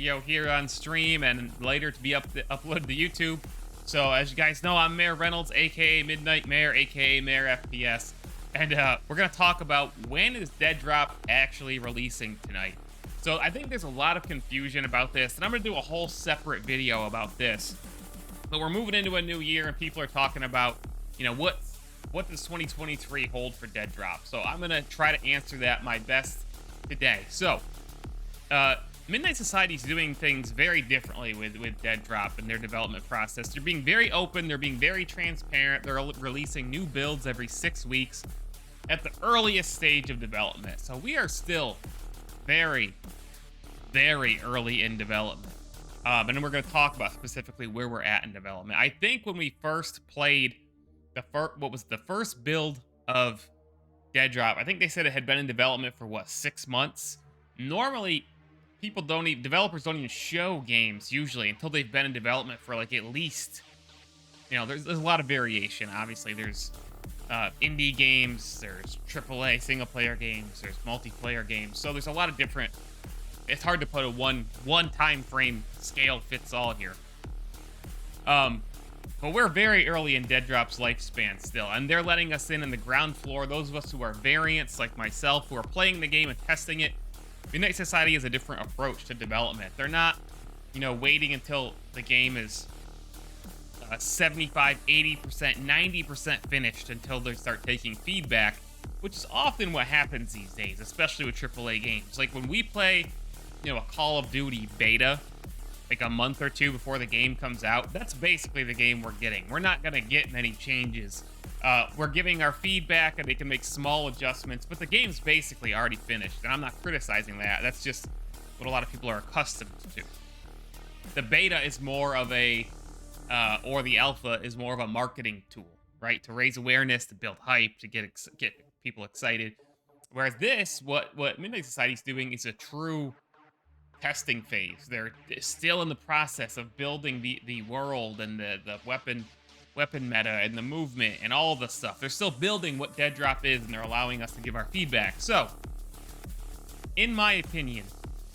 video here on stream and later to be uploaded to YouTube. So as you guys know, I'm Mayor Reynolds, aka Midnight Mayor, aka Mayor FPS, and we're gonna talk about when is Deadrop actually releasing tonight. So I think there's a lot of confusion about this, and I'm gonna do a whole separate video about this. But we're moving into a new year, and people are talking about, you know, what does 2023 hold for Deadrop? So I'm gonna try to answer that my best today. So Midnight Society's doing things very differently with Deadrop and their development process. They're being very open, they're being very transparent, they're releasing new builds every 6 weeks at the earliest stage of development. So we are still very, very early in development. And then we're going to talk about specifically where we're at in development. I think when we first played what was the first build of Deadrop, I think they said it had been in development for, what, 6 months? Normally, developers don't even show games, usually, until they've been in development for, like, at least, you know, there's a lot of variation. Obviously, there's indie games, there's AAA single-player games, there's multiplayer games, so there's a lot of different... It's hard to put a one time frame scale fits all here. But we're very early in Deadrop's lifespan still, and they're letting us in the ground floor. Those of us who are variants like myself, who are playing the game and testing it, Midnight Society has a different approach to development. They're not, you know, waiting until the game is 75, 80%, 90% finished until they start taking feedback, which is often what happens these days, especially with AAA games. Like when we play, you know, a Call of Duty beta, like a month or two before the game comes out, that's basically the game we're getting. We're not going to get many changes. We're giving our feedback, and they can make small adjustments, but the game's basically already finished, and I'm not criticizing that. That's just what a lot of people are accustomed to. The beta is more of a, or the alpha is more of a marketing tool, right? To raise awareness, to build hype, to get people excited. Whereas this, what Midnight Society's doing is a true testing phase. They're still in the process of building the world and the weapon meta and the movement and all the stuff. They're still building what Deadrop is, and they're allowing us to give our feedback. So, in my opinion,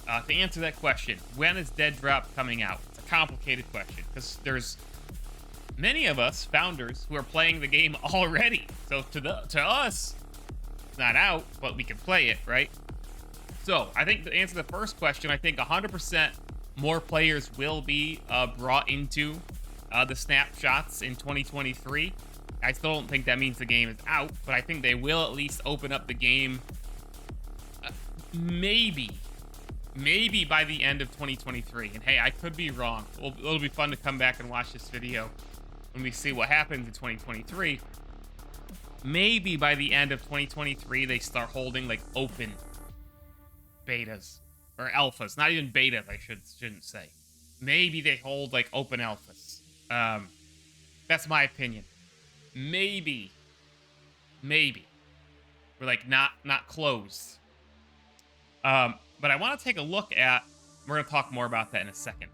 to answer that question, when is Deadrop coming out? It's a complicated question, because there's many of us founders who are playing the game already. So to us, it's not out, but we can play it, right? So, I think to answer the first question, I think 100% more players will be brought into the snapshots in 2023. I still don't think that means the game is out, but I think they will at least open up the game maybe by the end of 2023. And hey, I could be wrong. It'll be fun to come back and watch this video when we see what happens in 2023. Maybe by the end of 2023, they start holding like open betas or alphas, not even betas, I shouldn't say. Maybe they hold like open alphas. That's my opinion. Maybe we're like not closed. But I want to take a look at. We're gonna talk more about that in a second.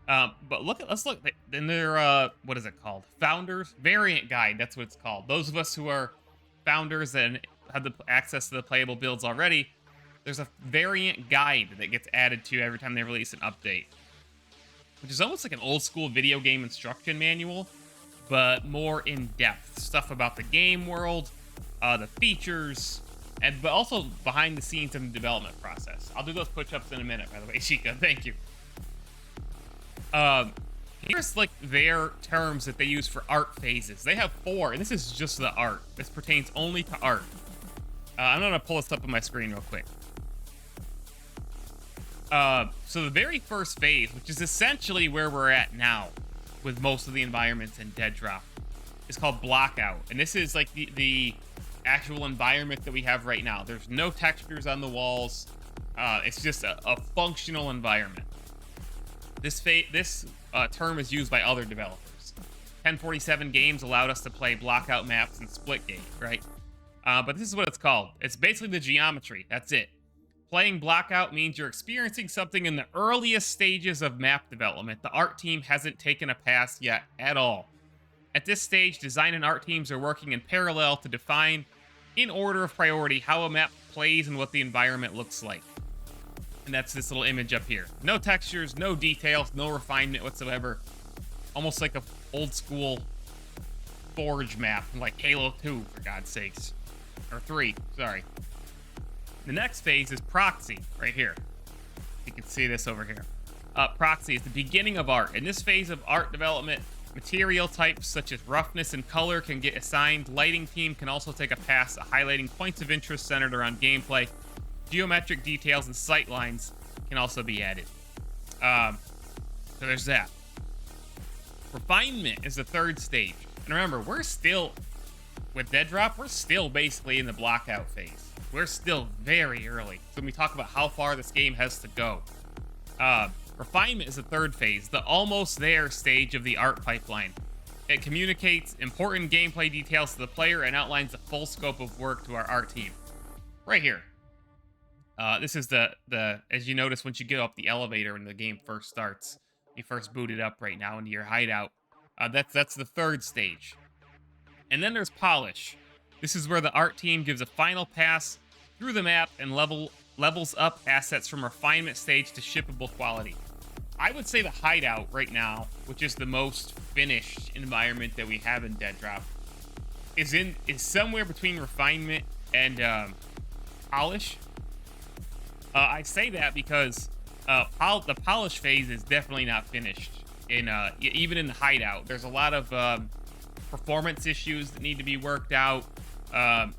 But let's look in their what is it called? Founders Variant Guide. That's what it's called. Those of us who are founders and have the access to the playable builds already. There's a variant guide that gets added to every time they release an update, which is almost like an old school video game instruction manual, but more in depth. Stuff about the game world, the features, but also behind the scenes in the development process. I'll do those push-ups in a minute, by the way, Chica. Thank you. Here's like their terms that they use for art phases. They have 4, and this is just the art. This pertains only to art. I'm gonna pull this up on my screen real quick. So the very first phase, which is essentially where we're at now with most of the environments in Deadrop, is called Blockout. And this is like the actual environment that we have right now. There's no textures on the walls. It's just a functional environment. This term is used by other developers. 1047 Games allowed us to play Blockout maps and Splitgate, right? But this is what it's called. It's basically the geometry. That's it. Playing Blockout means you're experiencing something in the earliest stages of map development. The art team hasn't taken a pass yet at all. At this stage, design and art teams are working in parallel to define, in order of priority, how a map plays and what the environment looks like. And that's this little image up here. No textures, no details, no refinement whatsoever. Almost like a old school Forge map, like Halo 2, for God's sakes. Or 3, sorry. The next phase is Proxy, right here. You can see this over here. Proxy is the beginning of art. In this phase of art development, material types such as roughness and color can get assigned. Lighting team can also take a pass at highlighting points of interest centered around gameplay. Geometric details and sight lines can also be added. So there's that. Refinement is the third stage. And remember, we're still, with Deadrop, we're still basically in the blockout phase. We're still very early. So when we talk about how far this game has to go. Refinement is the third phase, the almost there stage of the art pipeline. It communicates important gameplay details to the player and outlines the full scope of work to our art team. Right here. This is the as you notice once you get up the elevator when the game first starts, you first boot it up right now into your hideout. That's the third stage. And then there's polish. This is where the art team gives a final pass through the map and levels up assets from refinement stage to shippable quality. I would say the hideout right now, which is the most finished environment that we have in Deadrop, is somewhere between refinement and polish. I say that because the polish phase is definitely not finished. Even in the hideout, there's a lot of performance issues that need to be worked out.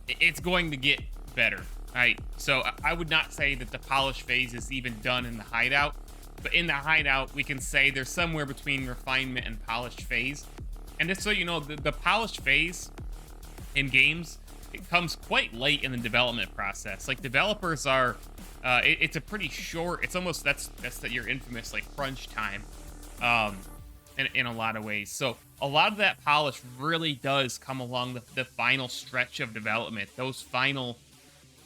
It's going to get better, right? So I would not say that the polish phase is even done in the hideout. But in the hideout, we can say there's somewhere between refinement and polished phase. And just so you know, the polished phase in games, it comes quite late in the development process. Like, developers are, it's a pretty short, it's almost, that's your infamous, like, crunch time, in a lot of ways. So a lot of that polish really does come along the final stretch of development. Those final,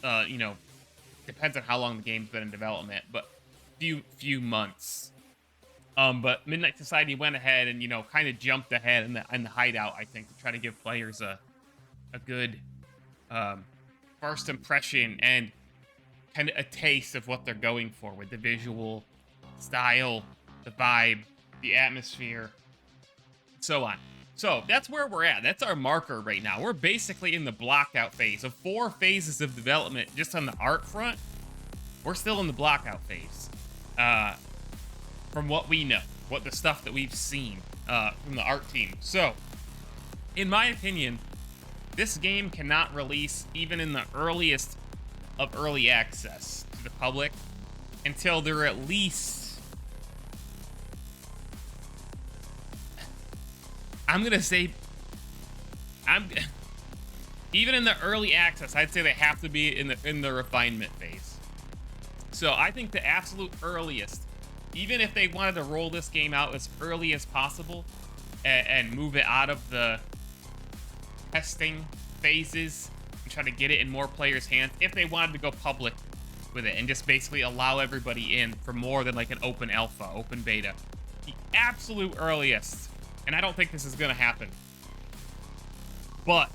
depends on how long the game's been in development, but few months. But Midnight Society went ahead and, kind of jumped ahead in the hideout, I think, to try to give players a good first impression and kind of a taste of what they're going for with the visual style, the vibe, the atmosphere, so on. So that's where we're at. That's our marker right now. We're basically in the blockout phase of 4 phases of development. Just on the art front, we're still in the blockout phase. From what we know, what the stuff that we've seen from the art team. So, in my opinion, this game cannot release even in the earliest of early access to the public until they're at least, even in the early access, I'd say they have to be in the refinement phase. So I think the absolute earliest, even if they wanted to roll this game out as early as possible and move it out of the testing phases and try to get it in more players' hands, if they wanted to go public with it and just basically allow everybody in for more than like an open alpha, open beta, the absolute earliest, and I don't think this is going to happen, but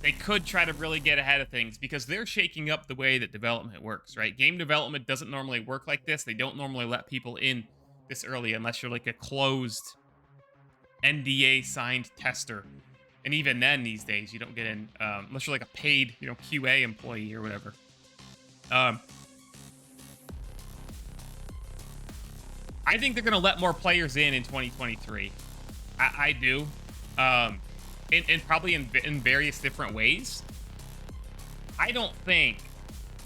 they could try to really get ahead of things because they're shaking up the way that development works, right? Game development doesn't normally work like this. They don't normally let people in this early unless you're like a closed NDA signed tester. And even then these days, you don't get in unless you're like a paid, QA employee or whatever. I think they're going to let more players in 2023. I do. And probably in various different ways. I don't think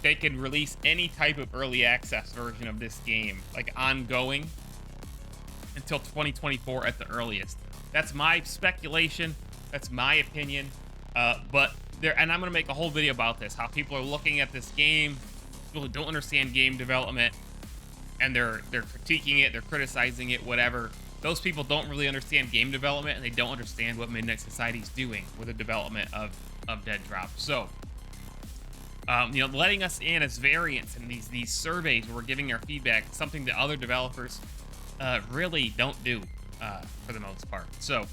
they can release any type of early access version of this game, like ongoing, until 2024 at the earliest. That's my speculation. That's my opinion. But and I'm going to make a whole video about this, how people are looking at this game, people who don't understand game development, and they're critiquing it, they're criticizing it, whatever. Those people don't really understand game development, and they don't understand what Midnight Society's doing with the development of Deadrop. So, letting us in as variants in these surveys where we're giving our feedback, something that other developers really don't do for the most part. So,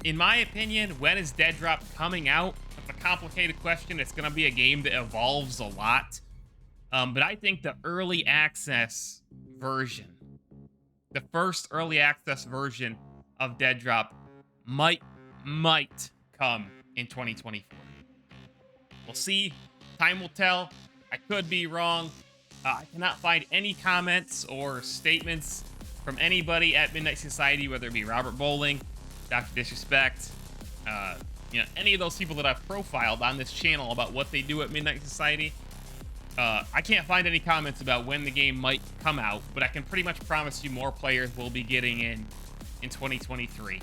in my opinion, when is Deadrop coming out? That's a complicated question. It's going to be a game that evolves a lot. But I think the early access version, the first early access version of Deadrop might come in 2024. We'll see. Time will tell. I could be wrong. I cannot find any comments or statements from anybody at Midnight Society, whether it be Robert Bowling, Dr. Disrespect, any of those people that I've profiled on this channel about what they do at Midnight Society. I can't find any comments about when the game might come out, but I can pretty much promise you more players will be getting in 2023.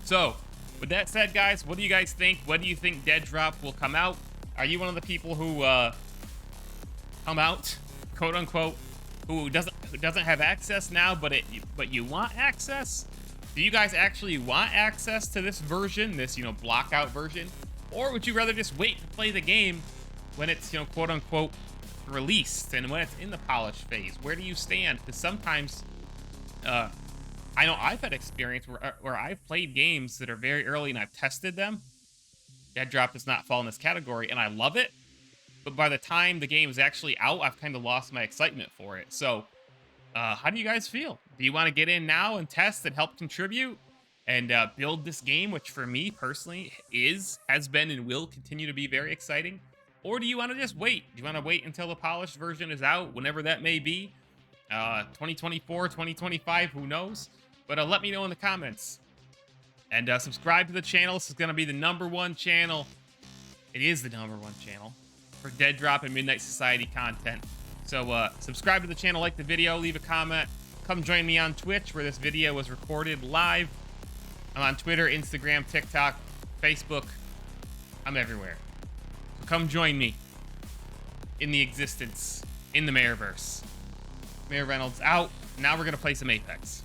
So, with that said, guys, what do you guys think? When do you think Deadrop will come out? Are you one of the people who come out, quote unquote, who doesn't have access now, but you want access? Do you guys actually want access to this version, this block out version, or would you rather just wait to play the game when it's quote unquote released and when it's in the polish phase? Where do you stand? Because sometimes I know I've had experience where I've played games that are very early and I've tested them. Deadrop does not fall in this category, and I love it. But by the time the game is actually out, I've kind of lost my excitement for it. So, how do you guys feel? Do you want to get in now and test and help contribute and build this game, which for me personally has been, and will continue to be very exciting? Or do you want to just wait? Do you want to wait until the polished version is out, whenever that may be? 2024, 2025, who knows? But let me know in the comments. And subscribe to the channel. This is going to be the #1 channel. It is the #1 channel for Deadrop and Midnight Society content. So subscribe to the channel, like the video, leave a comment. Come join me on Twitch, where this video was recorded live. I'm on Twitter, Instagram, TikTok, Facebook. I'm everywhere. So come join me in the existence, in the Mayorverse. Mayor Reynolds out. Now we're going to play some Apex.